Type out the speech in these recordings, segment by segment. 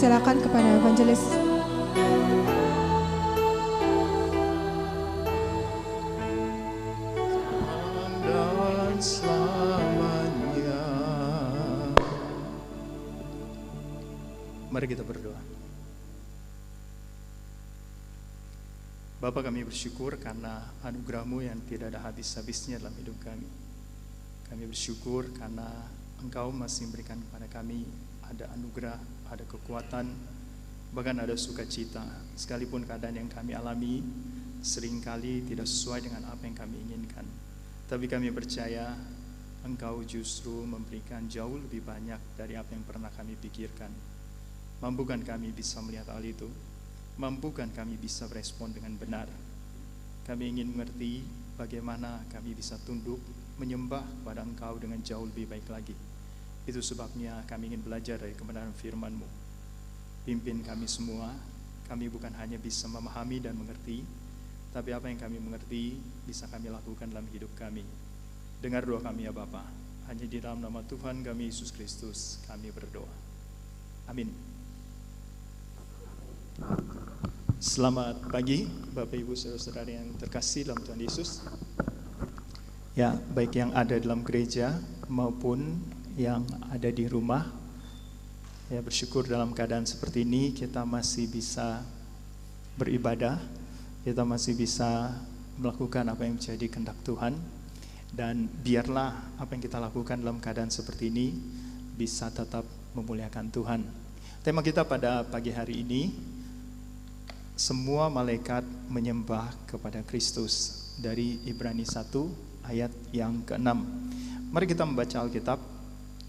persilakan kepada evangelis. Dan selamanya. Mari kita berdoa. Bapa, kami bersyukur karena anugerah-Mu yang tidak ada habis-habisnya dalam hidup kami. Kami bersyukur karena Engkau masih memberikan kepada kami ada anugerah, ada kekuatan, bahkan ada sukacita. Sekalipun keadaan yang kami alami seringkali tidak sesuai dengan apa yang kami inginkan. Tapi kami percaya Engkau justru memberikan jauh lebih banyak dari apa yang pernah kami pikirkan. Mampukan kami bisa melihat hal itu. Mampukan kami bisa berespon dengan benar. Kami ingin mengerti bagaimana kami bisa tunduk menyembah kepada Engkau dengan jauh lebih baik lagi. Itu sebabnya kami ingin belajar dari kebenaran firman-Mu. Pimpin kami semua. Kami bukan hanya bisa memahami dan mengerti, tapi apa yang kami mengerti bisa kami lakukan dalam hidup kami. Dengar doa kami ya Bapa. Hanya di dalam nama Tuhan kami Yesus Kristus kami berdoa. Amin. Selamat pagi Bapak Ibu Saudara-saudara yang terkasih dalam Tuhan Yesus. Ya, baik yang ada dalam gereja maupun yang ada di rumah. Ya, bersyukur dalam keadaan seperti ini kita masih bisa beribadah. Kita masih bisa melakukan apa yang menjadi kehendak Tuhan. Dan biarlah apa yang kita lakukan dalam keadaan seperti ini bisa tetap memuliakan Tuhan. Tema kita pada pagi hari ini, semua malaikat menyembah kepada Kristus, dari Ibrani 1 ayat yang ke-6. Mari kita membaca Alkitab,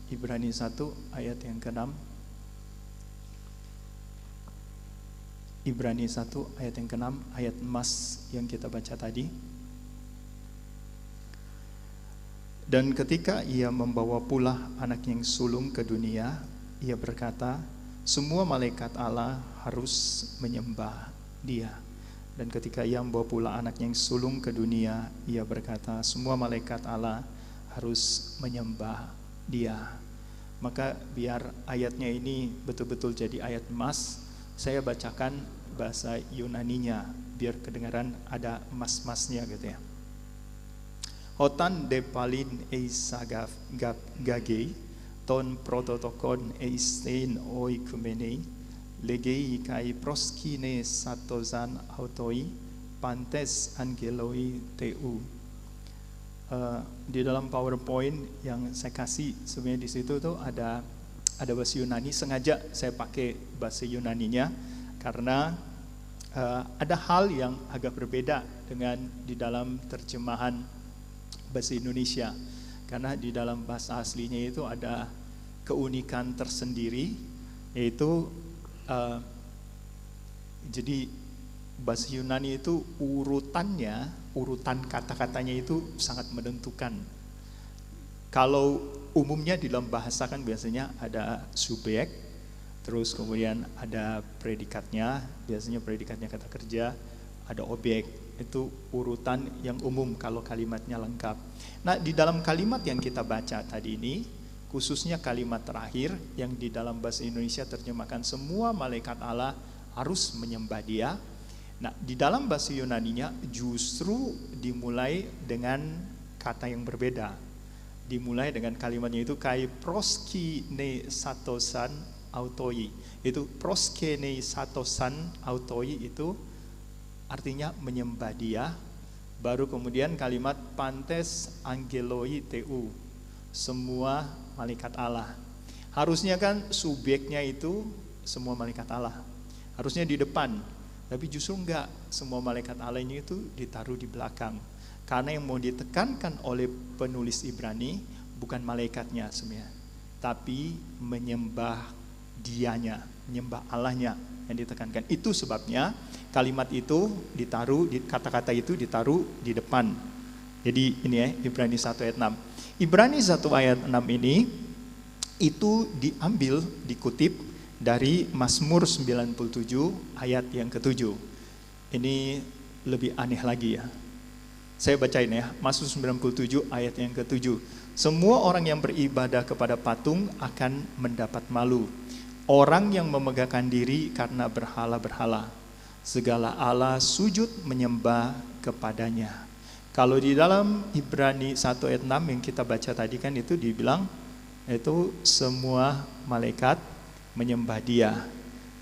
Ibrani 1 ayat yang ke-6. Ibrani 1 ayat yang ke-6, ayat emas yang kita baca tadi. Dan ketika ia membawa pula anak yang sulung ke dunia, ia berkata, semua malaikat Allah harus menyembah Dia. Dan ketika ia membawa pula anak yang sulung ke dunia, ia berkata, semua malaikat Allah harus menyembah Dia. Maka biar ayatnya ini betul-betul jadi ayat emas, saya bacakan bahasa Yunaninya, biar kedengaran ada emas-emasnya gitu ya. Hotan de palin eisagaf gagei, ton prototokon eistein oikumenei, legei kai proskine satozan autoi, pantes angeloi teu. Di dalam PowerPoint yang saya kasih sebenarnya di situ tuh ada bahasa Yunani. Sengaja saya pakai bahasa Yunaninya karena ada hal yang agak berbeda dengan di dalam terjemahan bahasa Indonesia. Karena di dalam bahasa aslinya itu ada keunikan tersendiri, yaitu jadi bahasa Yunani itu urutan kata-katanya itu sangat menentukan. Kalau umumnya di dalam bahasa kan biasanya ada subjek, terus kemudian ada predikatnya, biasanya predikatnya kata kerja, ada objek. Itu urutan yang umum kalau kalimatnya lengkap. Nah, di dalam kalimat yang kita baca tadi ini, khususnya kalimat terakhir yang di dalam bahasa Indonesia terjemahkan semua malaikat Allah harus menyembah Dia. Nah, di dalam bahasa Yunaninya justru dimulai dengan kata yang berbeda. Dimulai dengan kalimatnya itu kai proskine satosan autoi. Itu proskine satosan autoi itu artinya menyembah Dia. Baru kemudian kalimat pantes angeloi teu, semua malaikat Allah. Harusnya kan subjeknya itu semua malaikat Allah, harusnya di depan, tapi justru enggak. Semua malaikat Allah ini itu ditaruh di belakang, karena yang mau ditekankan oleh penulis Ibrani bukan malaikatnya sebenarnya, tapi menyembah Dianya, menyembah Allahnya yang ditekankan. Itu sebabnya kalimat itu ditaruh, kata-kata itu ditaruh di depan. Jadi ini ya, Ibrani 1 ayat 6. Ibrani 1 ayat 6 ini itu diambil, dikutip dari Mazmur 97 ayat yang ke-7. Ini lebih aneh lagi ya. Saya bacain ya, Mazmur 97 ayat yang ke-7. Semua orang yang beribadah kepada patung akan mendapat malu. Orang yang memegahkan diri karena berhala-berhala, segala Allah sujud menyembah kepadanya. Kalau di dalam Ibrani 1 ayat 6 yang kita baca tadi kan itu dibilang itu semua malaikat menyembah dia.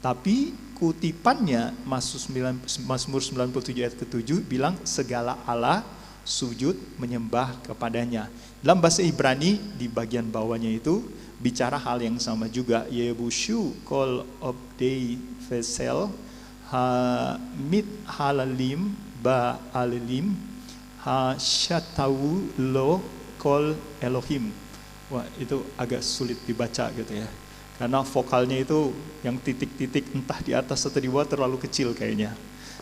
Tapi kutipannya Mazmur 97 ayat ke-7 bilang segala Allah sujud menyembah kepadanya. Dalam bahasa Ibrani di bagian bawahnya itu bicara hal yang sama juga. Yebushu kol obdei vesel ha mit halalim ba alilim ha syatau lo kol Elohim. Wah, itu agak sulit dibaca gitu ya. Karena vokalnya itu yang titik-titik entah di atas atau di bawah terlalu kecil kayaknya.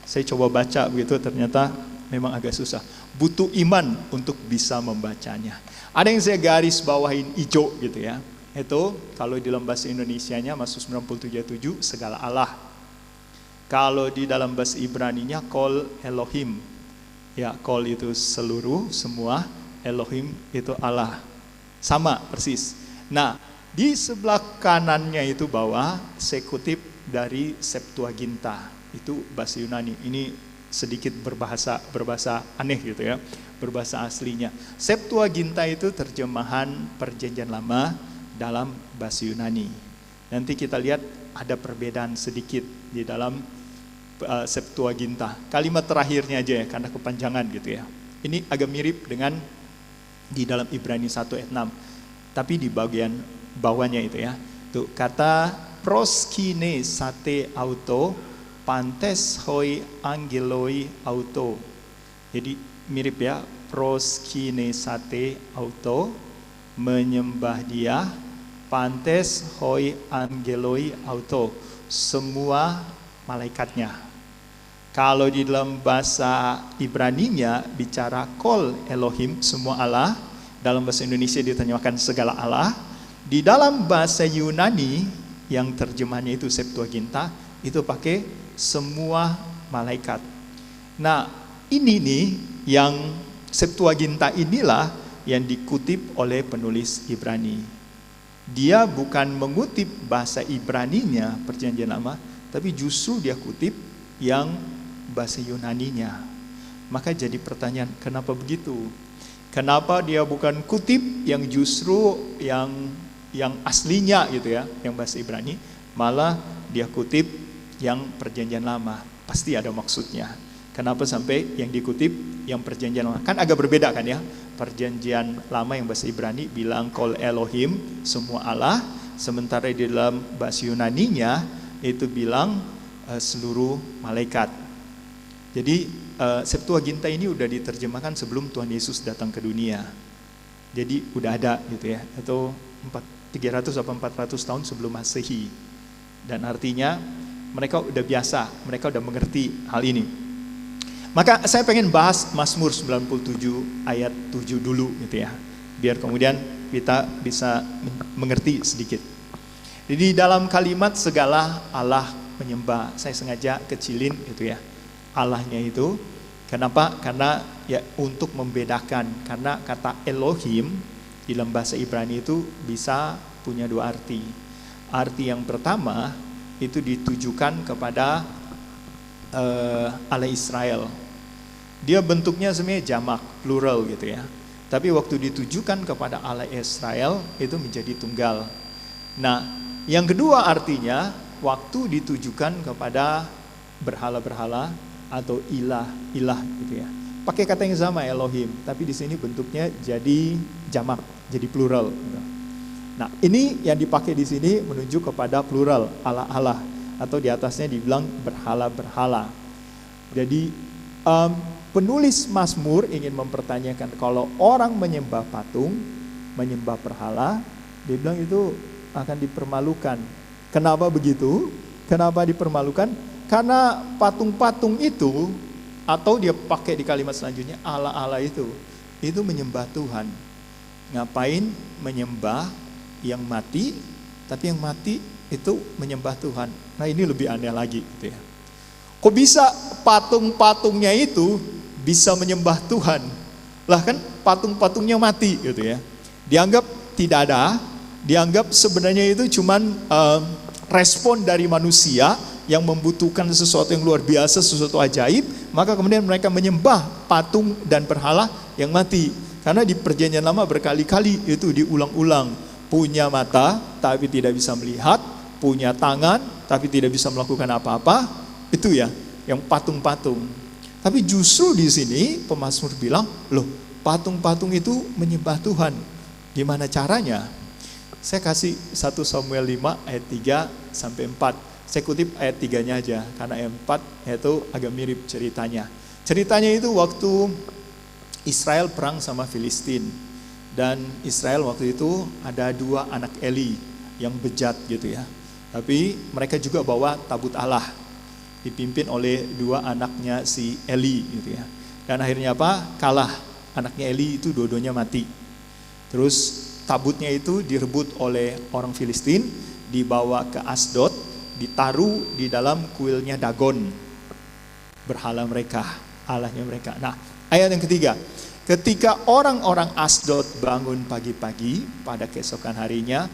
Saya coba baca begitu ternyata memang agak susah. Butuh iman untuk bisa membacanya. Ada yang saya garis bawahin hijau gitu ya. Itu kalau di dalam bahasa Indonesianya Mazmur 97:7 segala Allah. Kalau di dalam bahasa Ibraninya kol Elohim. Ya, kol itu seluruh, semua, Elohim itu Allah. Sama persis. Nah, di sebelah kanannya itu bawah saya kutip dari Septuaginta. Itu bahasa Yunani. Ini sedikit berbahasa aneh gitu ya. Berbahasa aslinya. Septuaginta itu terjemahan Perjanjian Lama dalam bahasa Yunani. Nanti kita lihat ada perbedaan sedikit di dalam Septuaginta. Kalimat terakhirnya aja ya karena kepanjangan gitu ya. Ini agak mirip dengan di dalam Ibrani 1 ayat 6. Tapi di bagian bawahnya itu ya. Tuh kata proskine sate auto pantes hoi angeloi auto. Jadi mirip ya, proskine sate auto menyembah dia, pantes hoi angeloi auto, semua malaikatnya. Kalau di dalam bahasa Ibraninya bicara kol Elohim, semua Allah. Dalam bahasa Indonesia diterjemahkan segala Allah. Di dalam bahasa Yunani yang terjemahnya itu Septuaginta, itu pakai semua malaikat. Nah, ini nih yang Septuaginta inilah yang dikutip oleh penulis Ibrani. Dia bukan mengutip bahasa Ibraninya Perjanjian Lama, tapi justru dia kutip yang bahasa Yunaninya. Maka jadi pertanyaan, kenapa begitu? Kenapa dia bukan kutip yang justru yang aslinya gitu ya, yang bahasa Ibrani, malah dia kutip yang Perjanjian Lama? Pasti ada maksudnya. Kenapa sampai yang dikutip yang Perjanjian Lama? Kan agak berbeda kan ya. Perjanjian Lama yang bahasa Ibrani bilang kol Elohim, semua Allah, sementara di dalam bahasa Yunaninya itu bilang seluruh malaikat. Jadi Septuaginta ini udah diterjemahkan sebelum Tuhan Yesus datang ke dunia. Jadi udah ada gitu ya. Itu 300 atau 400 tahun sebelum Masehi. Dan artinya mereka udah biasa, mereka udah mengerti hal ini. Maka saya pengen bahas Mazmur 97 ayat 7 dulu gitu ya. Biar kemudian kita bisa mengerti sedikit. Jadi dalam kalimat segala Allah menyembah, saya sengaja kecilin gitu ya. Allahnya itu, kenapa? Karena ya untuk membedakan, karena kata Elohim di dalam bahasa Ibrani itu bisa punya dua arti. Arti yang pertama itu ditujukan kepada Allah Israel. Dia bentuknya sebenarnya jamak, plural gitu ya. Tapi waktu ditujukan kepada Allah Israel itu menjadi tunggal. Nah, yang kedua artinya waktu ditujukan kepada berhala-berhala atau ilah gitu ya. Pakai kata yang sama Elohim, tapi di sini bentuknya jadi jamak, jadi plural. Gitu. Nah, ini yang dipakai di sini menunjuk kepada plural, Allah-Allah, atau di atasnya dibilang berhala-berhala. Jadi penulis Mazmur ingin mempertanyakan kalau orang menyembah patung, menyembah berhala, dia bilang itu akan dipermalukan. Kenapa begitu? Kenapa dipermalukan? Karena patung-patung itu, atau dia pakai di kalimat selanjutnya, Allah-Allah itu menyembah Tuhan. Ngapain menyembah yang mati, tapi yang mati itu menyembah Tuhan. Nah ini lebih aneh lagi gitu ya. Kok bisa patung-patungnya itu bisa menyembah Tuhan? Lah kan patung-patungnya mati gitu ya. Dianggap tidak ada, dianggap sebenarnya itu cuman respon dari manusia yang membutuhkan sesuatu yang luar biasa, sesuatu ajaib, maka kemudian mereka menyembah patung dan berhala yang mati. Karena di perjanjian lama berkali-kali itu diulang-ulang. Punya mata tapi tidak bisa melihat, punya tangan tapi tidak bisa melakukan apa-apa, itu ya yang patung-patung. Tapi justru di sini pemazmur bilang, loh, patung-patung itu menyembah Tuhan. Gimana caranya? Saya kasih 1 Samuel 5 ayat 3 sampai 4. Saya kutip ayat 3-nya aja, karena ayat 4 itu agak mirip ceritanya. Ceritanya itu waktu Israel perang sama Filistin. Dan Israel waktu itu ada 2 anak Eli yang bejat gitu ya. Tapi mereka juga bawa tabut Allah, dipimpin oleh 2 anaknya si Eli gitu ya. Dan akhirnya apa? Kalah. Anaknya Eli itu dua-duanya mati. Terus tabutnya itu direbut oleh orang Filistin, dibawa ke Asdod, ditaruh di dalam kuilnya Dagon, berhala mereka, allahnya mereka. Nah, ayat yang ketiga, ketika orang-orang Asdod bangun pagi-pagi pada keesokan harinya,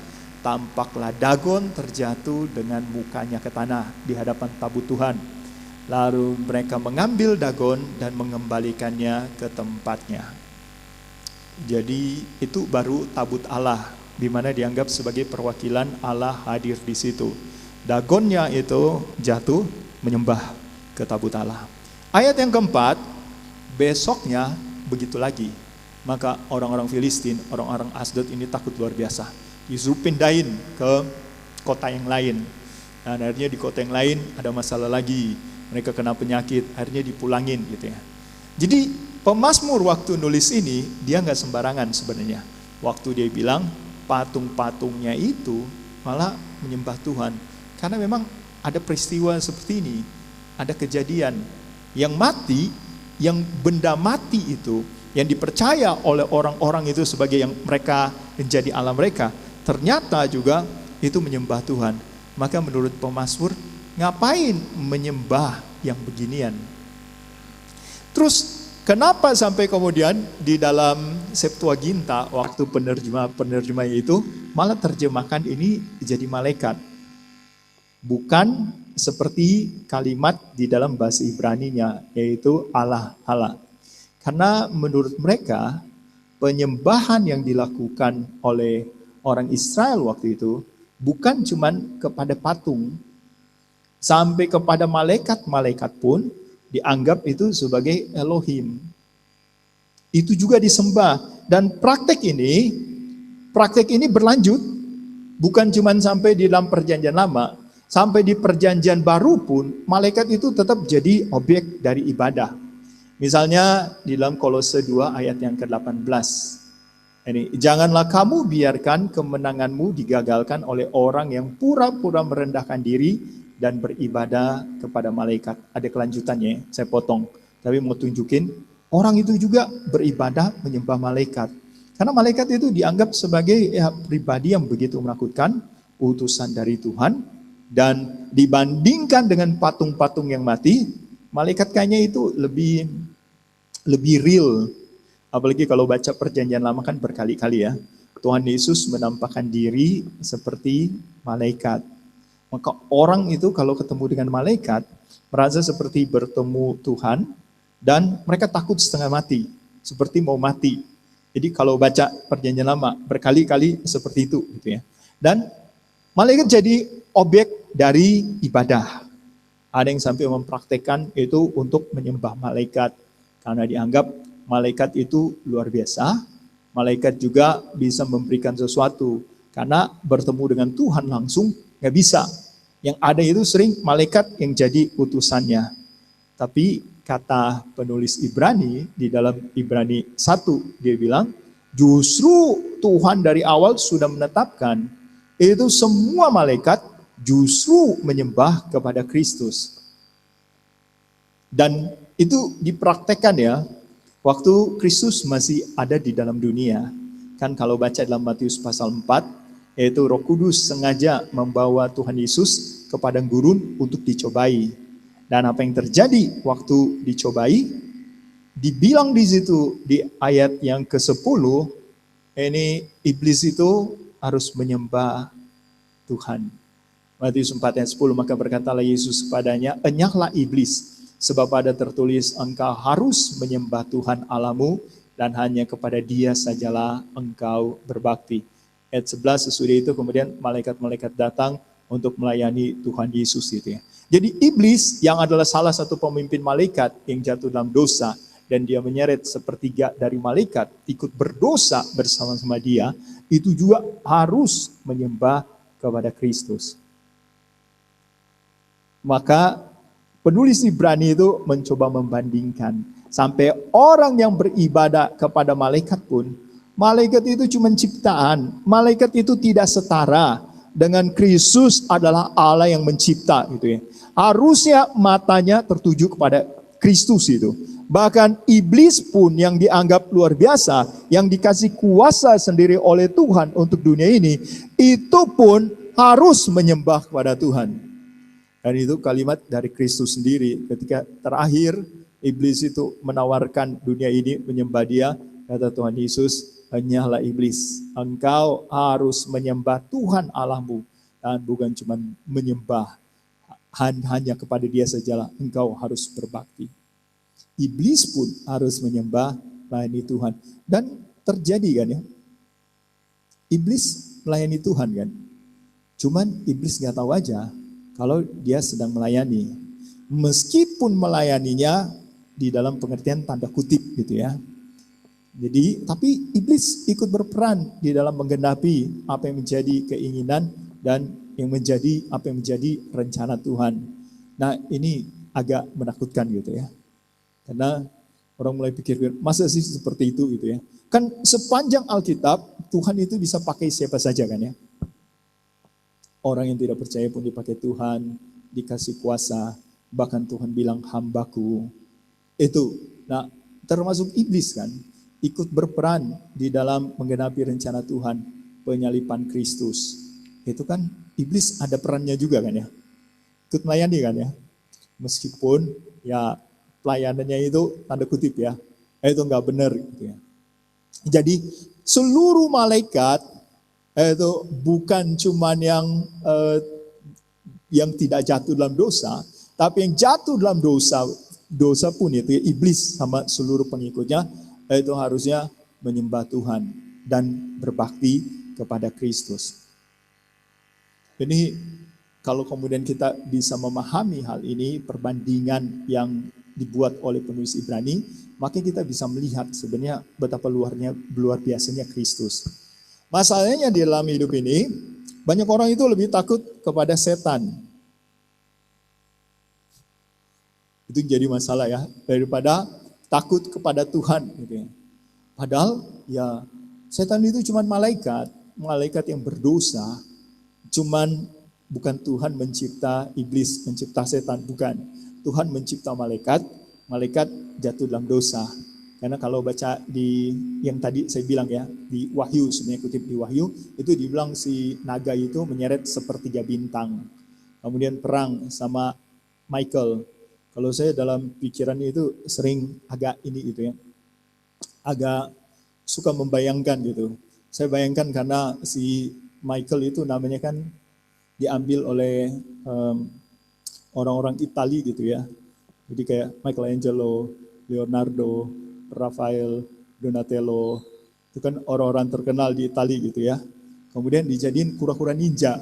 tampaklah Dagon terjatuh dengan mukanya ke tanah di hadapan tabut Tuhan. Lalu mereka mengambil Dagon dan mengembalikannya ke tempatnya. Jadi itu baru tabut Allah, di mana dianggap sebagai perwakilan Allah hadir di situ. Dagonnya itu jatuh menyembah ke tabut Allah. Ayat yang keempat, besoknya begitu lagi. Maka orang-orang Filistin, orang-orang Asdod ini takut luar biasa. Disuruh pindahin ke kota yang lain. Dan akhirnya di kota yang lain ada masalah lagi. Mereka kena penyakit, akhirnya dipulangin gitu ya. Jadi pemazmur waktu nulis ini, dia nggak sembarangan sebenarnya. Waktu dia bilang patung-patungnya itu malah menyembah Tuhan. Karena memang ada peristiwa seperti ini, ada kejadian yang mati, yang benda mati itu, yang dipercaya oleh orang-orang itu sebagai yang mereka menjadi Allah mereka, ternyata juga itu menyembah Tuhan. Maka menurut pemazmur, ngapain menyembah yang beginian? Terus kenapa sampai kemudian di dalam Septuaginta waktu penerjemah itu malah terjemahkan ini jadi malaikat? Bukan seperti kalimat di dalam bahasa Ibraninya, yaitu Allah. Karena menurut mereka penyembahan yang dilakukan oleh orang Israel waktu itu bukan cuman kepada patung, sampai kepada malaikat-malaikat pun dianggap itu sebagai Elohim. Itu juga disembah. Dan praktek ini berlanjut. Bukan cuma sampai di dalam perjanjian lama. Sampai di perjanjian baru pun, malaikat itu tetap jadi objek dari ibadah. Misalnya di dalam Kolose 2 ayat yang ke-18. Ini, janganlah kamu biarkan kemenanganmu digagalkan oleh orang yang pura-pura merendahkan diri dan beribadah kepada malaikat. Ada kelanjutannya, saya potong. Tapi mau tunjukin, orang itu juga beribadah menyembah malaikat. Karena malaikat itu dianggap sebagai pribadi yang begitu menakutkan, utusan dari Tuhan. Dan dibandingkan dengan patung-patung yang mati, malaikat kayaknya itu lebih real. Apalagi kalau baca perjanjian lama kan berkali-kali ya. Tuhan Yesus menampakkan diri seperti malaikat. Maka orang itu kalau ketemu dengan malaikat, merasa seperti bertemu Tuhan, dan mereka takut setengah mati, seperti mau mati. Jadi kalau baca perjanjian lama, berkali-kali seperti itu gitu ya. Dan malaikat jadi objek dari ibadah. Ada yang sampai mempraktekkan itu untuk menyembah malaikat, karena dianggap malaikat itu luar biasa. Malaikat juga bisa memberikan sesuatu, karena bertemu dengan Tuhan langsung nggak bisa. Yang ada itu sering malaikat yang jadi utusannya. Tapi kata penulis Ibrani, di dalam Ibrani 1, dia bilang, justru Tuhan dari awal sudah menetapkan, itu semua malaikat justru menyembah kepada Kristus. Dan itu dipraktekkan ya, waktu Kristus masih ada di dalam dunia. Kan kalau baca dalam Matius pasal 4, yaitu Roh Kudus sengaja membawa Tuhan Yesus ke padang gurun untuk dicobai. Dan apa yang terjadi waktu dicobai? Dibilang di situ di ayat yang ke-10, ini iblis itu harus menyembah Tuhan. Matius 4 ayat 10, maka berkatalah Yesus kepadanya, enyahlah iblis, sebab ada tertulis, engkau harus menyembah Tuhan Allahmu, dan hanya kepada Dia sajalah engkau berbakti. Ayat 11, sesudah itu kemudian malaikat-malaikat datang untuk melayani Tuhan Yesus gitu ya. Jadi iblis yang adalah salah satu pemimpin malaikat yang jatuh dalam dosa, dan dia menyeret sepertiga dari malaikat ikut berdosa bersama-sama dia, itu juga harus menyembah kepada Kristus. Maka penulis Ibrani itu mencoba membandingkan, sampai orang yang beribadah kepada malaikat pun, malaikat itu cuma ciptaan, malaikat itu tidak setara dengan Kristus adalah Allah yang mencipta gitu ya. Harusnya matanya tertuju kepada Kristus itu. Bahkan iblis pun yang dianggap luar biasa, yang dikasih kuasa sendiri oleh Tuhan untuk dunia ini, itu pun harus menyembah kepada Tuhan. Dan itu kalimat dari Kristus sendiri. Ketika terakhir iblis itu menawarkan dunia ini menyembah dia, kata Tuhan Yesus, enyahlah iblis, engkau harus menyembah Tuhan Allahmu, dan bukan cuma menyembah hanya kepada Dia sajalah engkau harus berbakti. Iblis pun harus menyembah, melayani Tuhan. Dan terjadi kan ya, iblis melayani Tuhan kan, cuman iblis gak tahu aja kalau dia sedang melayani, meskipun melayaninya di dalam pengertian tanda kutip gitu ya. Jadi, tapi iblis ikut berperan di dalam menggenapi apa yang menjadi keinginan dan yang menjadi apa yang menjadi rencana Tuhan. Nah, ini agak menakutkan gitu ya. Karena orang mulai pikir, masa sih seperti itu gitu ya. Kan sepanjang Alkitab, Tuhan itu bisa pakai siapa saja kan ya. Orang yang tidak percaya pun dipakai Tuhan, dikasih kuasa, bahkan Tuhan bilang hambaku. Itu, nah termasuk iblis kan, ikut berperan di dalam menggenapi rencana Tuhan, penyalipan Kristus. Itu kan iblis ada perannya juga kan ya, ikut melayani kan ya. Meskipun ya pelayanannya itu tanda kutip ya, itu nggak benar gitu ya. Jadi seluruh malaikat itu bukan cuman yang tidak jatuh dalam dosa, tapi yang jatuh dalam dosa pun itu ya, iblis sama seluruh pengikutnya itu harusnya menyembah Tuhan dan berbakti kepada Kristus. Ini kalau kemudian kita bisa memahami hal ini, perbandingan yang dibuat oleh penulis Ibrani, maka kita bisa melihat sebenarnya betapa luar biasanya Kristus. Masalahnya di dalam hidup ini, banyak orang itu lebih takut kepada setan. Itu jadi masalah ya, daripada takut kepada Tuhan. Gitu ya. Padahal ya setan itu cuma malaikat yang berdosa. Cuman bukan Tuhan mencipta iblis, mencipta setan, bukan. Tuhan mencipta malaikat jatuh dalam dosa. Karena kalau baca di yang tadi saya bilang ya, di Wahyu, sebenarnya kutip di Wahyu, itu dibilang si naga itu menyeret sepertiga bintang. Kemudian perang sama Michael. Kalau saya dalam pikiran itu sering agak ini gitu ya, agak suka membayangkan gitu. Saya bayangkan karena si Michael itu namanya kan diambil oleh orang-orang Itali gitu ya. Jadi kayak Michelangelo, Leonardo, Rafael, Donatello, itu kan orang-orang terkenal di Itali gitu ya. Kemudian dijadiin kura-kura ninja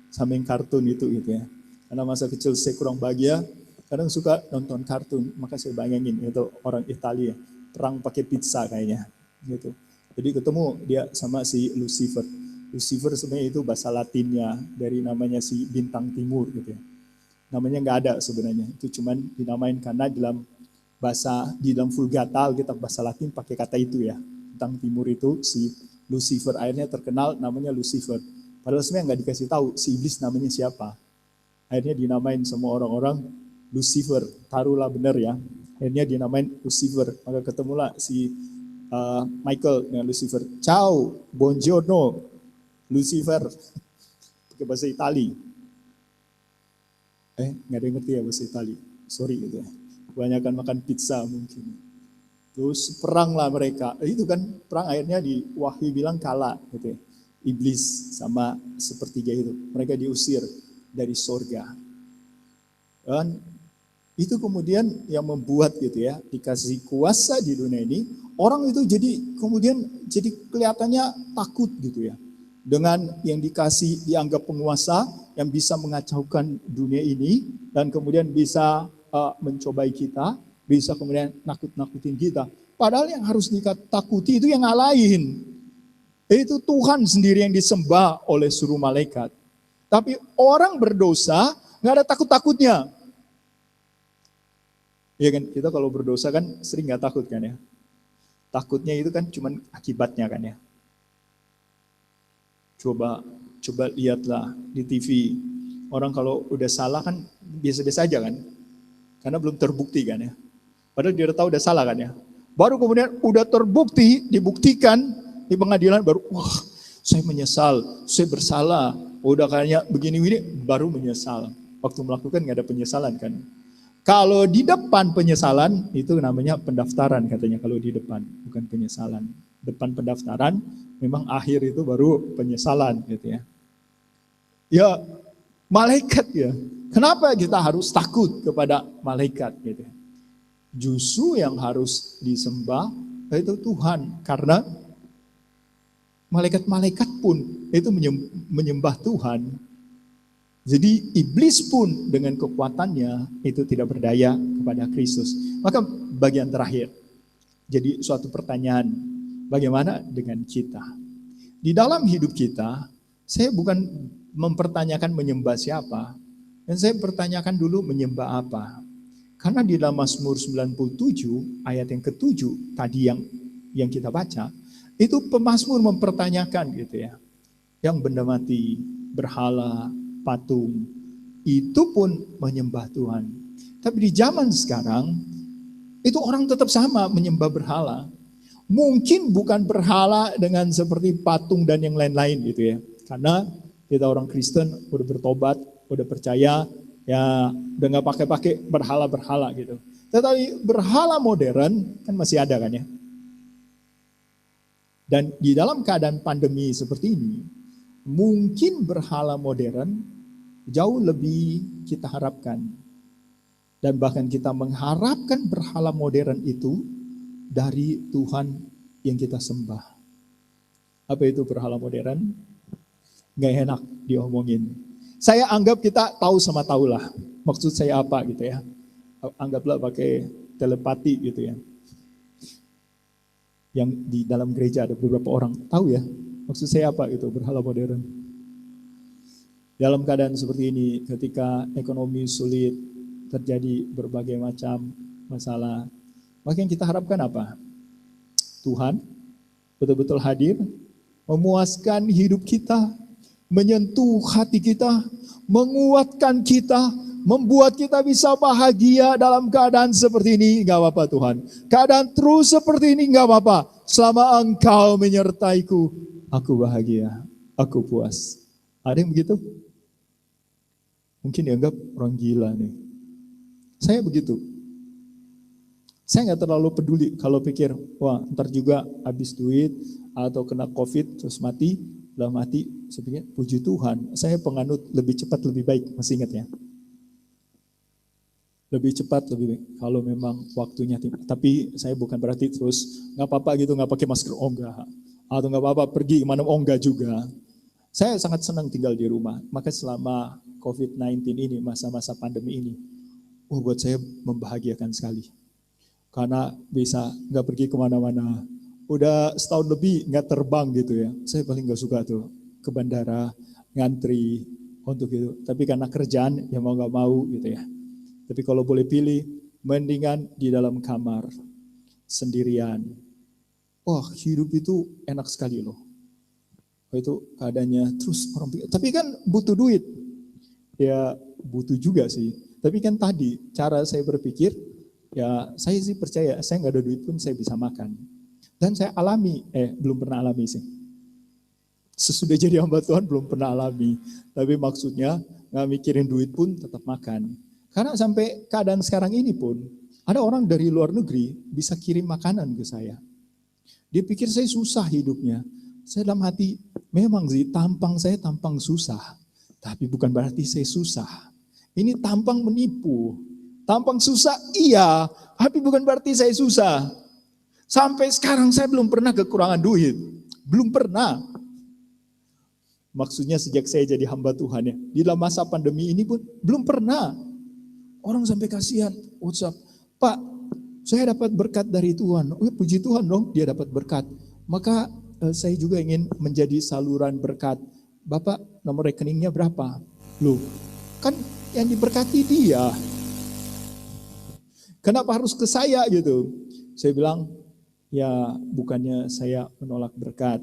sama yang kartun itu gitu ya. Karena masa kecil saya kurang bahagia, kadang suka nonton kartun, maka saya bayangin itu orang Italia perang pakai pizza kayaknya gitu. Jadi ketemu dia sama si Lucifer. Lucifer sebenarnya itu bahasa Latinnya dari namanya si bintang timur gitu ya. Namanya nggak ada sebenarnya, itu cuman dinamain karena di dalam Vulgata Alkitab bahasa Latin pakai kata itu ya. Bintang timur itu si Lucifer, akhirnya terkenal namanya Lucifer. Padahal sebenarnya nggak dikasih tahu si iblis namanya siapa. Akhirnya dinamain semua orang-orang Lucifer, taruhlah benar ya. Akhirnya dinamain Lucifer, maka ketemulah si Michael dengan Lucifer. Ciao, buongiorno, Lucifer. Pakai bahasa Itali. Nggak ada yang ngerti ya bahasa Itali. Sorry gitu ya. Kebanyakan makan pizza mungkin. Terus perang lah mereka. Itu kan perang akhirnya di Wahyu bilang kalah gitu ya. Iblis sama sepertiga itu. Mereka diusir dari sorga. Dan itu kemudian yang membuat gitu ya, dikasih kuasa di dunia ini, orang itu kemudian jadi kelihatannya takut gitu ya. Dengan yang dikasih dianggap penguasa yang bisa mengacaukan dunia ini dan kemudian bisa mencobai kita, bisa kemudian nakut-nakutin kita. Padahal yang harus ditakuti itu yang lain. Itu Tuhan sendiri yang disembah oleh seluruh malaikat. Tapi orang berdosa nggak ada takut-takutnya. Ya kan, kita kalau berdosa kan sering nggak takut kan ya. Takutnya itu kan cuman akibatnya kan ya. Coba lihatlah di TV. Orang kalau udah salah kan biasa-biasa aja kan. Karena belum terbukti kan ya. Padahal dia udah tahu udah salah kan ya. Baru kemudian udah terbukti, dibuktikan di pengadilan baru, wah saya menyesal, saya bersalah. Udah kayaknya begini-begini baru menyesal. Waktu melakukan nggak ada penyesalan kan. Kalau di depan penyesalan, itu namanya pendaftaran katanya kalau di depan, bukan penyesalan. Depan pendaftaran, memang akhir itu baru penyesalan gitu ya. Ya, malaikat ya. Kenapa kita harus takut kepada malaikat gitu ya? Justru yang harus disembah itu Tuhan. Karena malaikat-malaikat pun itu menyembah Tuhan. Jadi iblis pun dengan kekuatannya itu tidak berdaya kepada Kristus. Maka bagian terakhir, jadi suatu pertanyaan, bagaimana dengan kita? Di dalam hidup kita, saya bukan mempertanyakan menyembah siapa, dan saya pertanyakan dulu menyembah apa. Karena di dalam Mazmur 97 ayat yang ke-7 tadi yang kita baca, itu pemazmur mempertanyakan gitu ya, yang benda mati, berhala, patung, itu pun menyembah Tuhan. Tapi di zaman sekarang, itu orang tetap sama menyembah berhala. Mungkin bukan berhala dengan seperti patung dan yang lain-lain gitu ya. Karena kita orang Kristen udah bertobat, udah percaya, ya udah gak pakai berhala-berhala gitu. Tetapi berhala modern kan masih ada kan ya. Dan di dalam keadaan pandemi seperti ini, mungkin berhala modern jauh lebih kita harapkan. Dan bahkan kita mengharapkan berhala modern itu dari Tuhan yang kita sembah. Apa itu berhala modern? Gak enak diomongin. Saya anggap kita tahu sama tahu lah. Maksud saya apa gitu ya. Anggaplah pakai telepati gitu ya. Yang di dalam gereja ada beberapa orang tahu ya. Maksud saya apa itu berhala modern. Dalam keadaan seperti ini, ketika ekonomi sulit, terjadi berbagai macam masalah, maka yang kita harapkan apa? Tuhan betul-betul hadir, memuaskan hidup kita, menyentuh hati kita, menguatkan kita, membuat kita bisa bahagia dalam keadaan seperti ini. Gak apa-apa Tuhan, keadaan terus seperti ini gak apa-apa. Selama Engkau menyertaiku, aku bahagia, aku puas. Ada yang begitu? Mungkin dianggap orang gila nih. Saya begitu. Saya nggak terlalu peduli kalau pikir, wah ntar juga habis duit atau kena COVID terus mati, lah mati. Saya pikir, puji Tuhan, saya penganut lebih cepat lebih baik, masih ingat ya? Lebih cepat lebih baik kalau memang waktunya. Tapi saya bukan berarti terus nggak apa-apa gitu, nggak pakai masker, oh enggak. Atau nggak apa-apa pergi kemana, oh enggak juga. Saya sangat senang tinggal di rumah, maka selama COVID-19 ini, masa-masa pandemi ini, buat saya membahagiakan sekali. Karena bisa nggak pergi kemana-mana. Udah setahun lebih nggak terbang gitu ya. Saya paling nggak suka tuh ke bandara, ngantri untuk itu. Tapi karena kerjaan, ya mau nggak mau gitu ya. Tapi kalau boleh pilih, mendingan di dalam kamar, sendirian. Wah, hidup itu enak sekali loh. Itu keadaannya terus orang pikir, tapi kan butuh duit. Ya butuh juga sih. Tapi kan tadi cara saya berpikir, ya saya sih percaya saya nggak ada duit pun saya bisa makan. Dan saya alami, belum pernah alami sih. Sesudah jadi hamba Tuhan belum pernah alami. Tapi maksudnya nggak mikirin duit pun tetap makan. Karena sampai keadaan sekarang ini pun ada orang dari luar negeri bisa kirim makanan ke saya. Dia pikir saya susah hidupnya. Saya dalam hati, memang sih tampang saya tampang susah. Tapi bukan berarti saya susah. Ini tampang menipu. Tampang susah, iya. Tapi bukan berarti saya susah. Sampai sekarang saya belum pernah kekurangan duit. Belum pernah. Maksudnya sejak saya jadi hamba Tuhan ya. Di dalam masa pandemi ini pun belum pernah. Orang sampai kasihan. WhatsApp, Pak, saya dapat berkat dari Tuhan. Oh, puji Tuhan dong, dia dapat berkat. Maka saya juga ingin menjadi saluran berkat. Bapak, nomor rekeningnya berapa? Loh, kan yang diberkati dia. Kenapa harus ke saya gitu? Saya bilang, ya bukannya saya menolak berkat.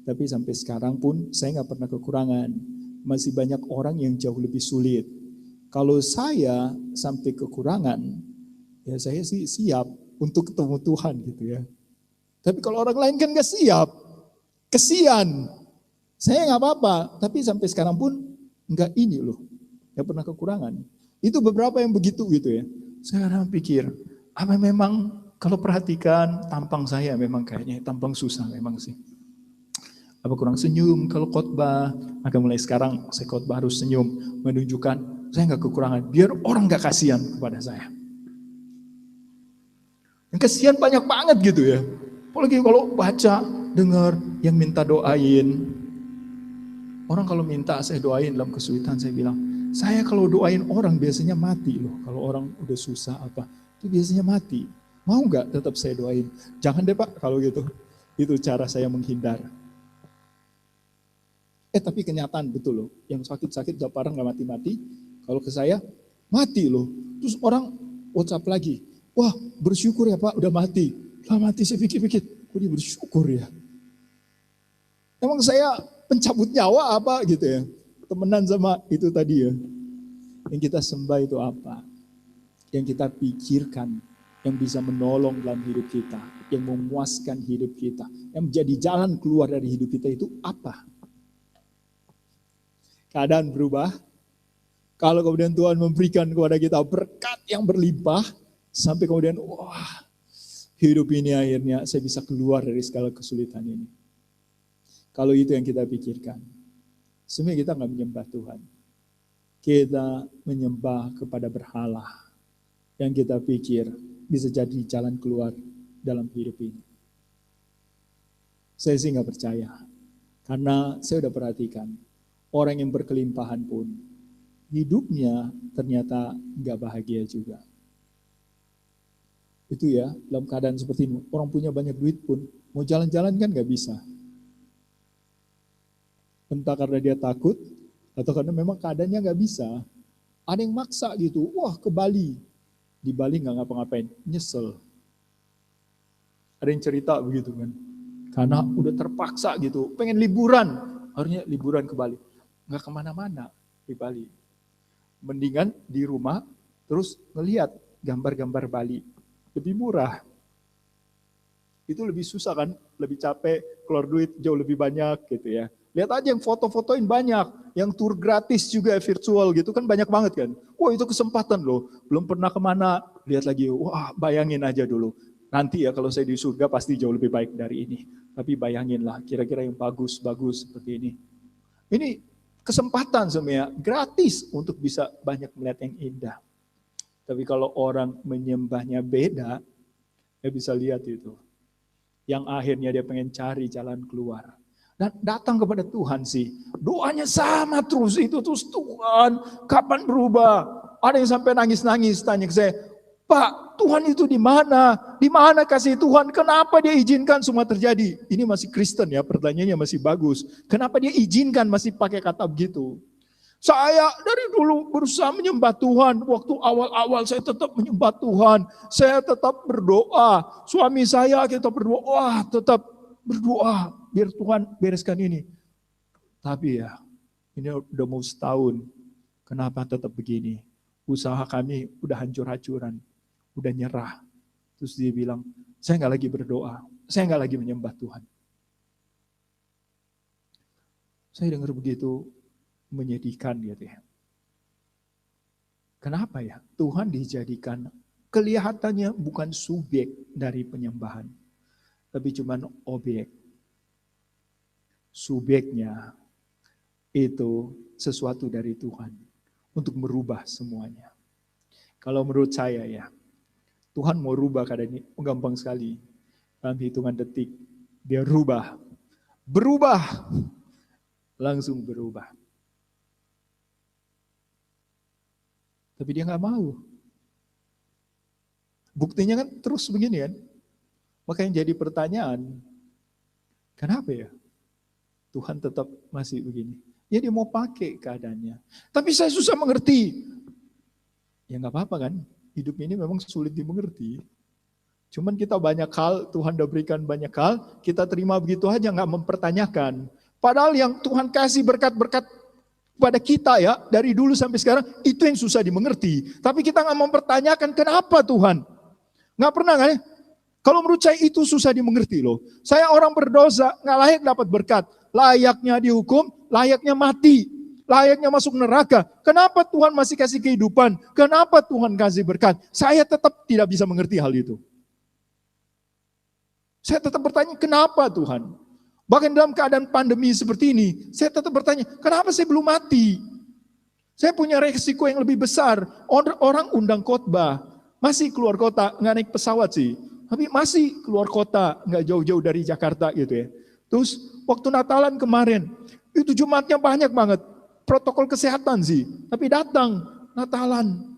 Tapi sampai sekarang pun saya nggak pernah kekurangan. Masih banyak orang yang jauh lebih sulit. Kalau saya sampai kekurangan, ya saya sih siap untuk ketemu Tuhan gitu ya. Tapi kalau orang lain kan nggak siap, kesian. Saya nggak apa-apa, tapi sampai sekarang pun nggak ini loh, nggak pernah kekurangan. Itu beberapa yang begitu gitu ya. Saya kadang pikir, apa memang kalau perhatikan tampang saya memang kayaknya tampang susah memang sih. Apa kurang senyum kalau khotbah, maka mulai sekarang saya khotbah harus senyum, menunjukkan saya nggak kekurangan, biar orang nggak kasihan kepada saya. Yang kasihan banyak banget gitu ya. Apalagi kalau baca, dengar yang minta doain. Orang kalau minta saya doain dalam kesulitan, saya bilang, saya kalau doain orang biasanya mati loh. Kalau orang udah susah apa, itu biasanya mati. Mau nggak tetap saya doain? Jangan deh Pak kalau gitu. Itu cara saya menghindar. Tapi kenyataan betul loh. Yang sakit-sakit gak parah gak mati-mati. Kalau ke saya, mati loh. Terus orang WhatsApp lagi. Wah bersyukur ya Pak udah mati. Lah mati saya pikir-pikir. Kok dia bersyukur ya? Emang saya pencabut nyawa apa gitu ya? Temenan sama itu tadi ya. Yang kita sembah itu apa? Yang kita pikirkan. Yang bisa menolong dalam hidup kita. Yang memuaskan hidup kita. Yang menjadi jalan keluar dari hidup kita itu apa? Keadaan berubah. Kalau kemudian Tuhan memberikan kepada kita berkat yang berlimpah. Sampai kemudian, wah hidup ini akhirnya saya bisa keluar dari segala kesulitan ini. Kalau itu yang kita pikirkan. Sebenarnya kita nggak menyembah Tuhan. Kita menyembah kepada berhala. Yang kita pikir bisa jadi jalan keluar dalam hidup ini. Saya sih nggak percaya. Karena saya udah perhatikan. Orang yang berkelimpahan pun, hidupnya ternyata nggak bahagia juga. Itu ya, dalam keadaan seperti ini, orang punya banyak duit pun, mau jalan-jalan kan nggak bisa. Entah karena dia takut, atau karena memang keadaannya nggak bisa. Ada yang maksa gitu, wah ke Bali. Di Bali nggak ngapa-ngapain, nyesel. Ada yang cerita begitu kan, karena udah terpaksa gitu, pengen liburan, akhirnya liburan ke Bali. Nggak kemana-mana di Bali. Mendingan di rumah, terus ngelihat gambar-gambar Bali. Lebih murah. Itu lebih susah kan, lebih capek, keluar duit jauh lebih banyak gitu ya. Lihat aja yang foto-fotoin banyak, yang tour gratis juga virtual gitu kan banyak banget kan. Wah itu kesempatan loh, belum pernah kemana, lihat lagi, wah bayangin aja dulu. Nanti ya kalau saya di surga pasti jauh lebih baik dari ini. Tapi bayanginlah kira-kira yang bagus-bagus seperti ini. Ini kesempatan semuanya, gratis untuk bisa banyak melihat yang indah. Tapi kalau orang menyembahnya beda, ya bisa lihat itu. Yang akhirnya dia pengen cari jalan keluar. Dan datang kepada Tuhan sih. Doanya sama terus itu terus, Tuhan kapan berubah? Ada yang sampai nangis-nangis tanya ke saya, Pak, Tuhan itu di mana? Di mana kasih Tuhan? Kenapa dia izinkan semua terjadi? Ini masih Kristen ya, pertanyaannya masih bagus. Kenapa dia izinkan masih pakai kata begitu? Saya dari dulu berusaha menyembah Tuhan. Waktu awal-awal saya tetap menyembah Tuhan. Saya tetap berdoa. Suami saya kita berdoa, tetap berdoa. Biar Tuhan bereskan ini. Tapi ya, ini udah mau setahun. Kenapa tetap begini? Usaha kami udah hancur-hancuran. Udah nyerah. Terus dia bilang, saya nggak lagi berdoa. Saya nggak lagi menyembah Tuhan. Saya dengar begitu, menyedihkan gitu ya. Kenapa ya? Tuhan dijadikan kelihatannya bukan subjek dari penyembahan, tapi cuman objek. Subjeknya itu sesuatu dari Tuhan untuk merubah semuanya. Kalau menurut saya ya, Tuhan mau rubah keadaan ini gampang sekali. Dalam hitungan detik, dia berubah, langsung berubah. Tapi dia nggak mau. Buktinya kan terus begini kan. Makanya jadi pertanyaan, kenapa ya Tuhan tetap masih begini? Ya dia mau pakai keadaannya. Tapi saya susah mengerti. Ya nggak apa-apa kan, hidup ini memang sulit dimengerti. Cuman kita banyak hal, Tuhan udah berikan banyak hal, kita terima begitu aja nggak mempertanyakan. Padahal yang Tuhan kasih berkat-berkat pada kita ya, dari dulu sampai sekarang, itu yang susah dimengerti. Tapi kita nggak mempertanyakan kenapa Tuhan. Nggak pernah kan ya? Kalau menurut saya itu susah dimengerti loh. Saya orang berdosa, nggak layak dapat berkat. Layaknya dihukum, layaknya mati. Layaknya masuk neraka. Kenapa Tuhan masih kasih kehidupan? Kenapa Tuhan kasih berkat? Saya tetap tidak bisa mengerti hal itu. Saya tetap bertanya, kenapa Tuhan? Bahkan dalam keadaan pandemi seperti ini, saya tetap bertanya, kenapa saya belum mati? Saya punya resiko yang lebih besar. Orang undang khotbah, masih keluar kota, nggak naik pesawat sih. Tapi masih keluar kota, nggak jauh-jauh dari Jakarta gitu ya. Terus waktu Natalan kemarin, itu Jumatnya banyak banget. Protokol kesehatan sih. Tapi datang Natalan.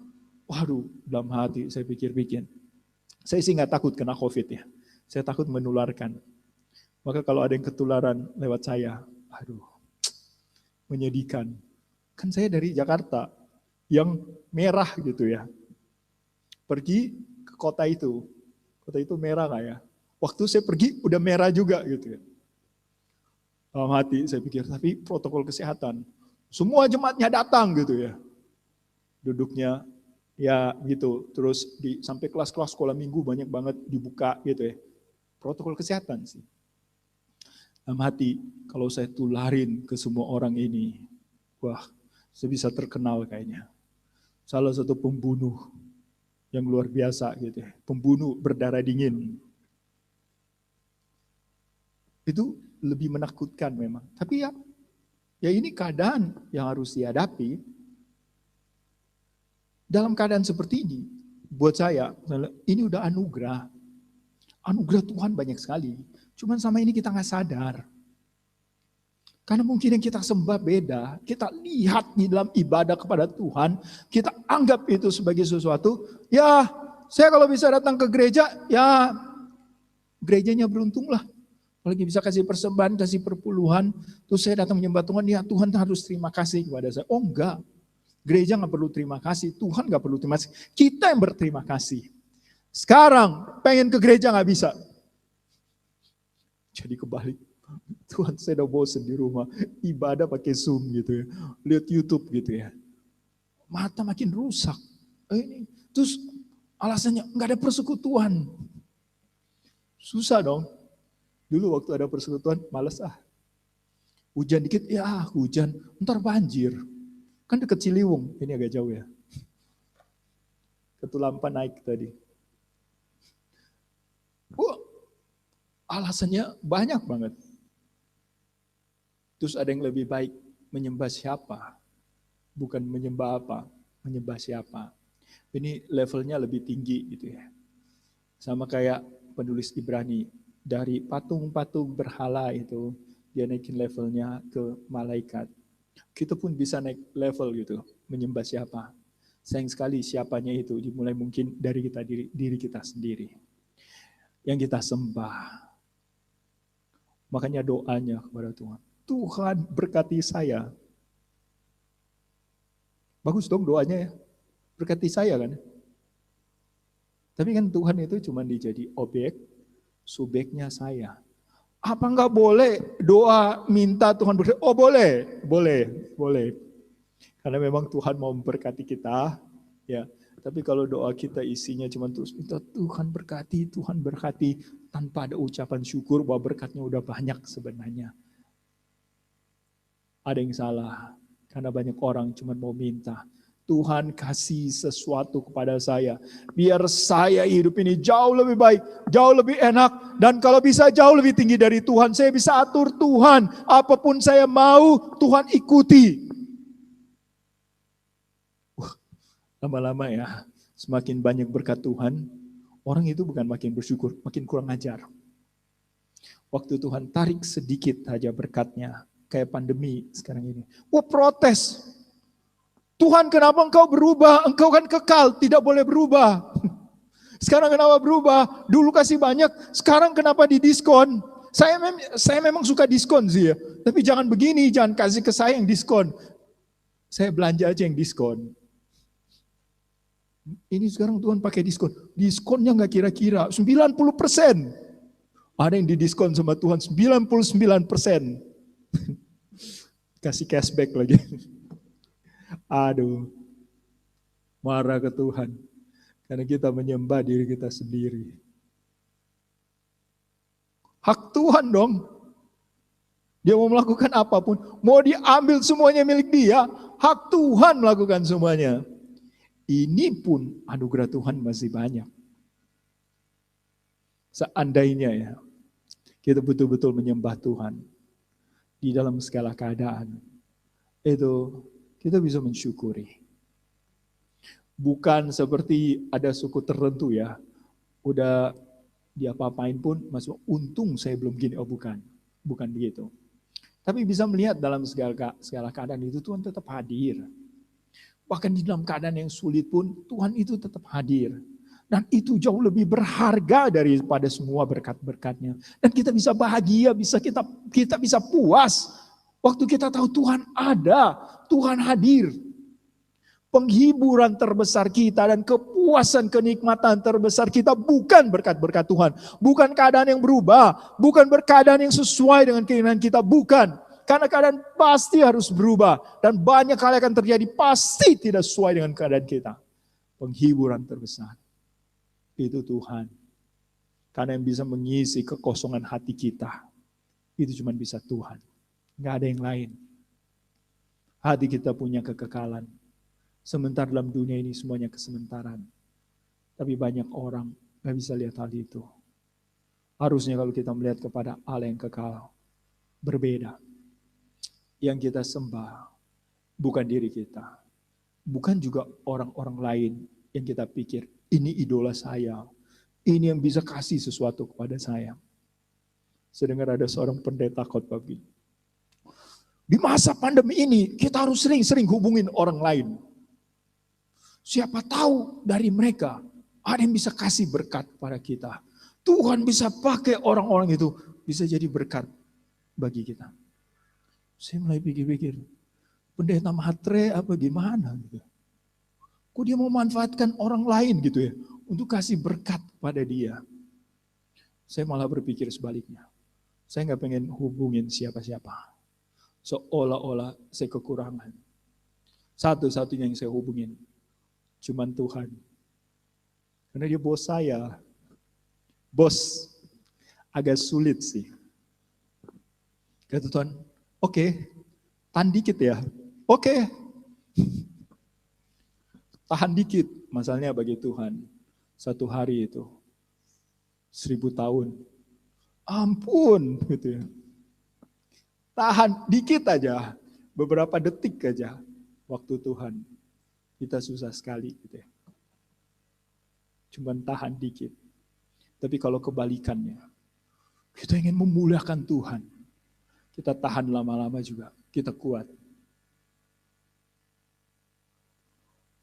Waduh, dalam hati saya pikir-pikir. Saya sih nggak takut kena COVID ya. Saya takut menularkan. Maka kalau ada yang ketularan lewat saya, aduh, menyedihkan. Kan saya dari Jakarta, yang merah gitu ya. Pergi ke kota itu merah nggak ya? Waktu saya pergi udah merah juga gitu ya. Dalam hati saya pikir, tapi protokol kesehatan. Semua jemaatnya datang gitu ya. Duduknya ya gitu, terus sampai kelas-kelas sekolah minggu banyak banget dibuka gitu ya. Protokol kesehatan sih. Dalam hati, kalau saya tularin ke semua orang ini, wah, saya bisa terkenal kayaknya. Salah satu pembunuh yang luar biasa gitu ya. Pembunuh berdarah dingin. Itu lebih menakutkan memang. Tapi ya ini keadaan yang harus dihadapi. Dalam keadaan seperti ini, buat saya, ini udah anugerah. Anugerah Tuhan banyak sekali. Cuman sama ini kita nggak sadar. Karena mungkin yang kita sembah beda. Kita lihat di dalam ibadah kepada Tuhan. Kita anggap itu sebagai sesuatu. Ya, saya kalau bisa datang ke gereja, ya gerejanya beruntunglah. Kalau bisa kasih persembahan, kasih perpuluhan. Terus saya datang menyembah Tuhan, ya Tuhan harus terima kasih kepada saya. Oh enggak. Gereja nggak perlu terima kasih. Tuhan nggak perlu terima kasih. Kita yang berterima kasih. Sekarang pengen ke gereja nggak bisa. Jadi kebalik, Tuhan saya udah bosan di rumah, ibadah pakai Zoom gitu ya, lihat YouTube gitu ya. Mata makin rusak. Terus alasannya nggak ada persekutuan. Susah dong. Dulu waktu ada persekutuan, males Hujan dikit, ya hujan, ntar banjir. Kan deket Ciliwung, ini agak jauh ya. Ketulampa naik tadi. Alasannya banyak banget. Terus ada yang lebih baik menyembah siapa? Bukan menyembah apa, menyembah siapa. Ini levelnya lebih tinggi gitu ya. Sama kayak penulis Ibrani, dari patung-patung berhala itu, dia naikin levelnya ke malaikat. Kita pun bisa naik level gitu, menyembah siapa. Sayang sekali siapanya itu dimulai mungkin dari diri kita sendiri. Yang kita sembah. Makanya doanya kepada Tuhan. Tuhan berkati saya. Bagus dong doanya ya. Berkati saya kan. Tapi kan Tuhan itu cuma dijadi objek, subjeknya saya. Apa enggak boleh doa minta Tuhan berkati? Oh boleh. Karena memang Tuhan mau memberkati kita. Ya. Tapi kalau doa kita isinya cuma terus minta Tuhan berkati tanpa ada ucapan syukur bahwa berkatnya udah banyak sebenarnya. Ada yang salah karena banyak orang cuma mau minta Tuhan kasih sesuatu kepada saya. Biar saya hidup ini jauh lebih baik, jauh lebih enak. Dan kalau bisa jauh lebih tinggi dari Tuhan. Saya bisa atur Tuhan. Apapun saya mau, Tuhan ikuti. Lama-lama ya, semakin banyak berkat Tuhan, orang itu bukan makin bersyukur, makin kurang ajar. Waktu Tuhan tarik sedikit saja berkatnya, kayak pandemi sekarang ini. Protes. Tuhan, kenapa engkau berubah? Engkau kan kekal, tidak boleh berubah. Sekarang kenapa berubah? Dulu kasih banyak, sekarang kenapa didiskon? Saya memang suka diskon sih ya. Tapi jangan begini, jangan kasih ke saya yang diskon. Saya belanja aja yang diskon. Ini sekarang Tuhan pakai diskon. Diskonnya nggak kira-kira, 90%. Ada yang didiskon sama Tuhan 99%. Kasih cashback lagi. Aduh, marah ke Tuhan. Karena kita menyembah diri kita sendiri. Hak Tuhan dong. Dia mau melakukan apapun. Mau diambil semuanya milik dia. Hak Tuhan melakukan semuanya. Ini pun anugerah Tuhan masih banyak. Seandainya ya, kita betul-betul menyembah Tuhan. Di dalam segala keadaan. Itu kita bisa mensyukuri. Bukan seperti ada suku tertentu ya, udah diapa-apain pun masuk untung saya belum gini, bukan begitu. Tapi bisa melihat dalam segala keadaan itu Tuhan tetap hadir. Bahkan di dalam keadaan yang sulit pun Tuhan itu tetap hadir. Dan itu jauh lebih berharga daripada semua berkat-berkatnya. Dan kita bisa bahagia, kita bisa puas. Waktu kita tahu Tuhan ada, Tuhan hadir. Penghiburan terbesar kita dan kepuasan kenikmatan terbesar kita bukan berkat-berkat Tuhan. Bukan keadaan yang berubah, bukan keadaan yang sesuai dengan keinginan kita, bukan. Karena keadaan pasti harus berubah. Dan banyak hal yang akan terjadi pasti tidak sesuai dengan keadaan kita. Penghiburan terbesar itu Tuhan. Karena yang bisa mengisi kekosongan hati kita, itu cuma bisa Tuhan. Nggak ada yang lain. Hati kita punya kekekalan. Sementara dalam dunia ini semuanya kesementaraan. Tapi banyak orang nggak bisa lihat hal itu. Harusnya kalau kita melihat kepada Allah yang kekal, berbeda. Yang kita sembah bukan diri kita. Bukan juga orang-orang lain yang kita pikir, ini idola saya. Ini yang bisa kasih sesuatu kepada saya. Saya dengar ada seorang pendeta khotbah begini. Di masa pandemi ini, kita harus sering-sering hubungin orang lain. Siapa tahu dari mereka, ada yang bisa kasih berkat pada kita. Tuhan bisa pakai orang-orang itu, bisa jadi berkat bagi kita. Saya mulai pikir-pikir, pendeta matre apa gimana gitu. Kok dia mau manfaatkan orang lain gitu ya, untuk kasih berkat pada dia. Saya malah berpikir sebaliknya. Saya nggak pengen hubungin siapa-siapa. Seolah-olah saya kekurangan. Satu-satunya yang saya hubungin, cuman Tuhan. Karena dia bos saya. Bos, agak sulit sih. Kata Tuhan, oke, tahan dikit ya. Oke. Tahan dikit. Masalahnya bagi Tuhan, satu hari itu 1000 tahun. Ampun, gitu ya. Tahan dikit aja, beberapa detik aja waktu Tuhan. Kita susah sekali gitu ya. Cuman tahan dikit. Tapi kalau kebalikannya, kita ingin memuliakan Tuhan. Kita tahan lama-lama juga, kita kuat.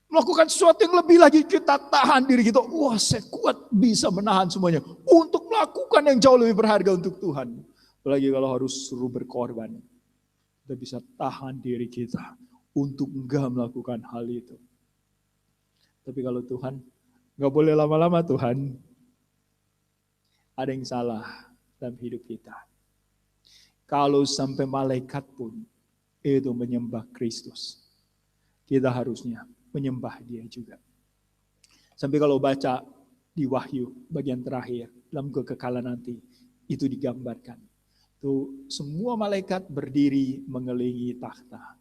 Melakukan sesuatu yang lebih lagi, kita tahan diri kita. Wah, saya kuat bisa menahan semuanya. Untuk melakukan yang jauh lebih berharga untuk Tuhan. Apalagi kalau harus suruh berkorban. Kita bisa tahan diri kita untuk enggak melakukan hal itu. Tapi kalau Tuhan, enggak boleh lama-lama Tuhan. Ada yang salah dalam hidup kita. Kalau sampai malaikat pun itu menyembah Kristus. Kita harusnya menyembah dia juga. Sampai kalau baca di Wahyu bagian terakhir, dalam kekekalan nanti, itu digambarkan. Tuh, semua malaikat berdiri mengelilingi takhta.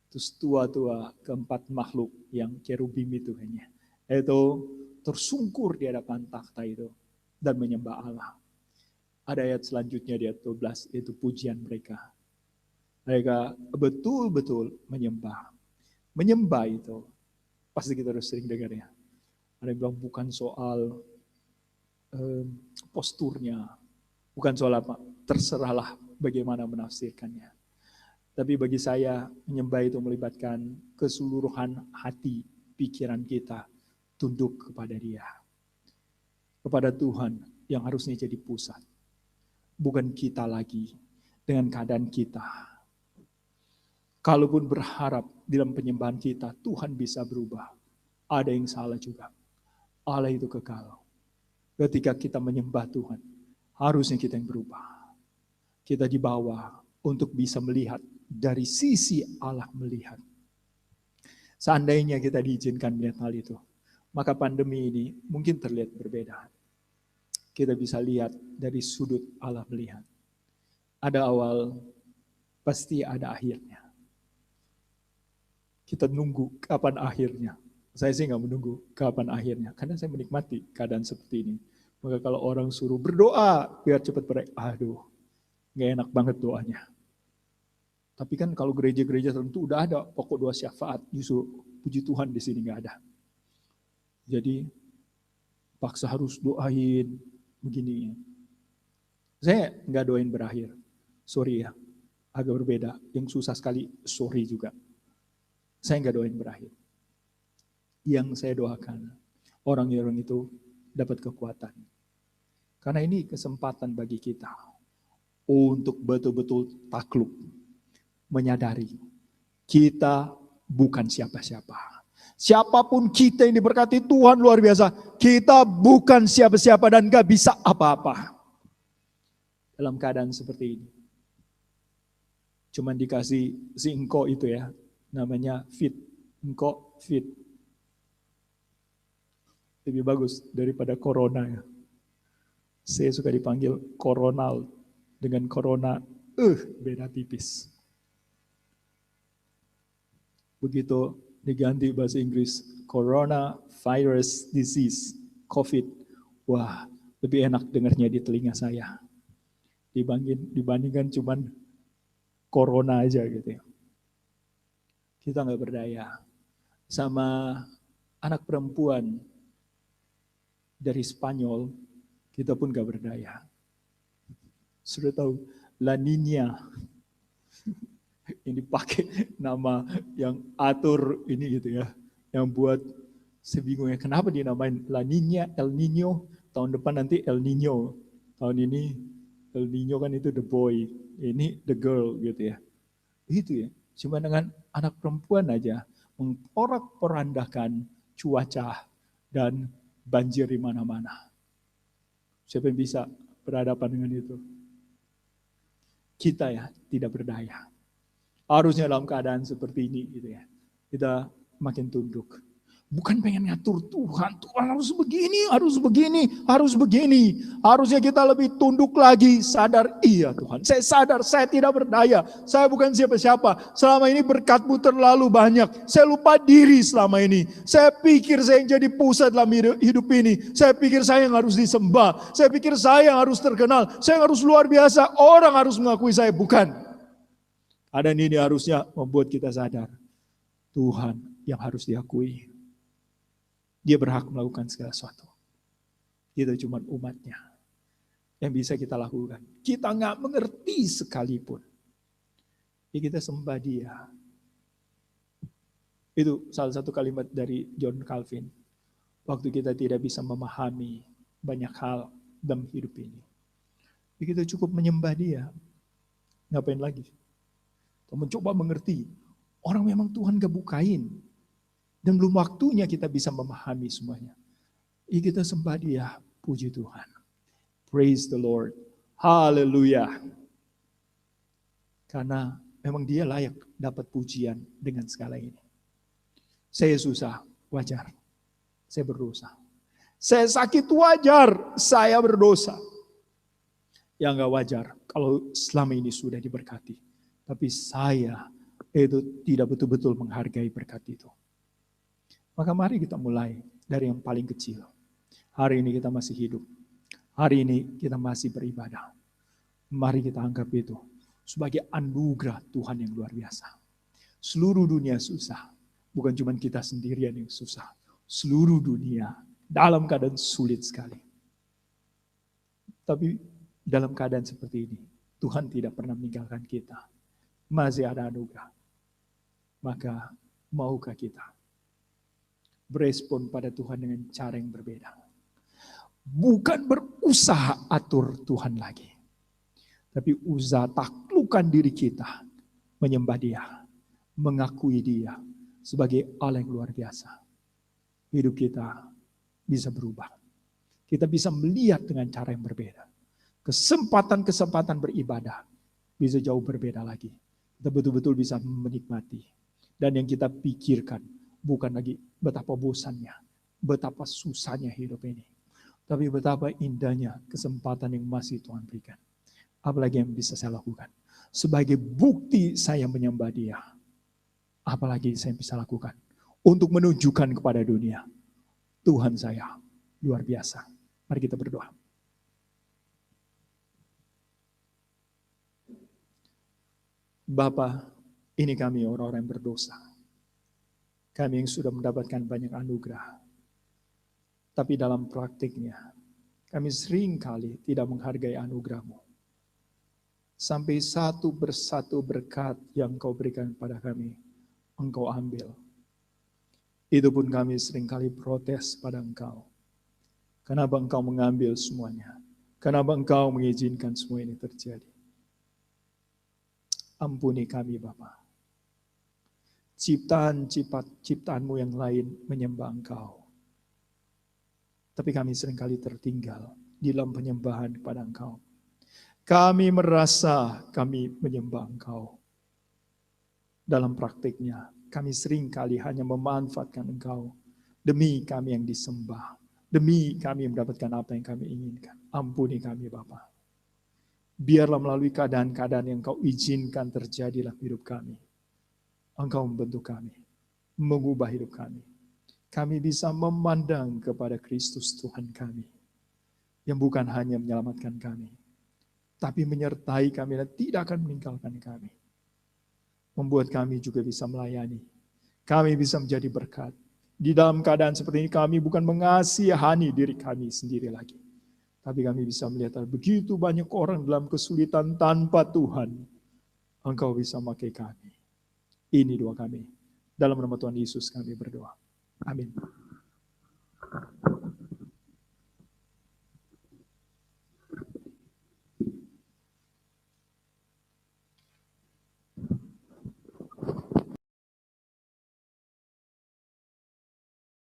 Terus tua-tua keempat makhluk yang kerubim itu hanya. Itu tersungkur di hadapan takhta itu dan menyembah Allah. Ada ayat selanjutnya di ayat 12, itu pujian mereka. Mereka betul-betul menyembah. Menyembah itu, pasti kita harus sering dengar ya. Ada yang bilang bukan soal posturnya, bukan soal apa, terserahlah bagaimana menafsirkannya. Tapi bagi saya, menyembah itu melibatkan keseluruhan hati, pikiran kita, tunduk kepada Dia. Kepada Tuhan yang harusnya jadi pusat. Bukan kita lagi dengan keadaan kita. Kalaupun berharap dalam penyembahan kita, Tuhan bisa berubah. Ada yang salah juga. Allah itu kekal. Ketika kita menyembah Tuhan, harusnya kita yang berubah. Kita dibawa untuk bisa melihat dari sisi Allah melihat. Seandainya kita diizinkan melihat hal itu, maka pandemi ini mungkin terlihat berbeda. Kita bisa lihat dari sudut Allah melihat. Ada awal, pasti ada akhirnya. Kita nunggu kapan akhirnya. Saya sih nggak menunggu kapan akhirnya, karena saya menikmati keadaan seperti ini. Maka kalau orang suruh berdoa biar cepat berakhir, aduh, nggak enak banget doanya. Tapi kan kalau gereja-gereja tertentu udah ada pokok doa syafaat, justru puji Tuhan di sini nggak ada. Jadi paksa harus doain begini. Saya nggak doain berakhir, sorry ya, agak berbeda. Yang susah sekali, sorry juga. Saya nggak doain berakhir. Yang saya doakan, orang-orang itu dapat kekuatan. Karena ini kesempatan bagi kita untuk betul-betul takluk, menyadari kita bukan siapa-siapa. Siapapun kita yang diberkati Tuhan luar biasa, kita bukan siapa-siapa dan gak bisa apa-apa. Dalam keadaan seperti ini. Cuman dikasih si engkau itu ya, namanya fit. Engkau fit. Lebih bagus daripada corona ya. Saya suka dipanggil coronal. Dengan corona, beda tipis. Begitu diganti bahasa Inggris, coronavirus disease, COVID. Wah, lebih enak dengarnya di telinga saya. Dibandingkan cuman corona aja gitu ya. Kita nggak berdaya. Sama anak perempuan dari Spanyol, kita pun nggak berdaya. Sudah tahu, La Niña. Ini pakai nama yang atur ini gitu ya. Yang buat saya bingung ya, kenapa dinamain La Niña, El Niño, tahun depan nanti El Niño. Tahun ini El Niño kan itu the boy, ini the girl gitu ya. Itu ya, cuma dengan anak perempuan aja memporak-porandakan cuaca dan banjir di mana-mana. Siapa yang bisa berhadapan dengan itu? Kita ya tidak berdaya. Harusnya dalam keadaan seperti ini gitu ya, kita makin tunduk. Bukan pengen ngatur Tuhan, Tuhan harus begini, harus begini, harus begini. Harusnya kita lebih tunduk lagi, sadar, iya Tuhan, saya sadar, saya tidak berdaya, saya bukan siapa-siapa. Selama ini berkat-Mu terlalu banyak, saya lupa diri selama ini. Saya pikir saya yang jadi pusat dalam hidup ini. Saya pikir saya yang harus disembah, saya pikir saya yang harus terkenal, saya yang harus luar biasa, orang harus mengakui saya, bukan. Ada ini harusnya membuat kita sadar, Tuhan yang harus diakui. Dia berhak melakukan segala sesuatu. Kita cuma umatnya yang bisa kita lakukan. Kita nggak mengerti sekalipun. Ya kita sembah Dia. Itu salah satu kalimat dari John Calvin. Waktu kita tidak bisa memahami banyak hal dalam hidup ini. Ya kita cukup menyembah Dia. Ngapain lagi? Mencoba mengerti. Orang memang Tuhan gak bukain. Dan belum waktunya kita bisa memahami semuanya. Ya kita sembah Dia, puji Tuhan. Praise the Lord. Haleluya. Karena memang Dia layak dapat pujian dengan segala ini. Saya susah, wajar. Saya berdosa. Saya sakit, wajar. Saya berdosa. Yang gak wajar kalau selama ini sudah diberkati. Tapi saya itu tidak betul-betul menghargai berkat itu. Maka mari kita mulai dari yang paling kecil. Hari ini kita masih hidup. Hari ini kita masih beribadah. Mari kita anggap itu sebagai anugerah Tuhan yang luar biasa. Seluruh dunia susah. Bukan cuma kita sendirian yang susah. Seluruh dunia dalam keadaan sulit sekali. Tapi dalam keadaan seperti ini, Tuhan tidak pernah meninggalkan kita. Masih ada anugerah. Maka maukah kita berespon pada Tuhan dengan cara yang berbeda? Bukan berusaha atur Tuhan lagi. Tapi usaha taklukkan diri kita. Menyembah Dia. Mengakui Dia sebagai Allah yang luar biasa. Hidup kita bisa berubah. Kita bisa melihat dengan cara yang berbeda. Kesempatan-kesempatan beribadah bisa jauh berbeda lagi. Kita betul-betul bisa menikmati. Dan yang kita pikirkan bukan lagi betapa bosannya, betapa susahnya hidup ini. Tapi betapa indahnya kesempatan yang masih Tuhan berikan. Apalagi yang bisa saya lakukan. Sebagai bukti saya menyembah Dia. Apalagi saya bisa lakukan. Untuk menunjukkan kepada dunia. Tuhan saya luar biasa. Mari kita berdoa. Bapa, ini kami orang-orang yang berdosa. Kami yang sudah mendapatkan banyak anugerah. Tapi dalam praktiknya, kami sering kali tidak menghargai anugerah-Mu. Sampai satu persatu berkat yang Kau berikan pada kami, Engkau ambil. Itu pun kami sering kali protes pada Engkau. Kenapa Engkau mengambil semuanya? Kenapa Engkau mengizinkan semua ini terjadi? Ampuni kami Bapa. Ciptaan-Mu yang lain menyembah Engkau. Tapi kami seringkali tertinggal di dalam penyembahan kepada Engkau. Kami merasa kami menyembah Engkau. Dalam praktiknya, kami seringkali hanya memanfaatkan Engkau demi kami yang disembah, demi kami mendapatkan apa yang kami inginkan. Ampuni kami Bapa. Biarlah melalui keadaan-keadaan yang Kau izinkan terjadilah hidup kami. Engkau membentuk kami, mengubah hidup kami. Kami bisa memandang kepada Kristus Tuhan kami, yang bukan hanya menyelamatkan kami, tapi menyertai kami dan tidak akan meninggalkan kami. Membuat kami juga bisa melayani. Kami bisa menjadi berkat. Di dalam keadaan seperti ini kami bukan mengasihani diri kami sendiri lagi. Tapi kami bisa melihat begitu banyak orang dalam kesulitan tanpa Tuhan. Engkau bisa memakai kami. Ini doa kami. Dalam nama Tuhan Yesus kami berdoa. Amin.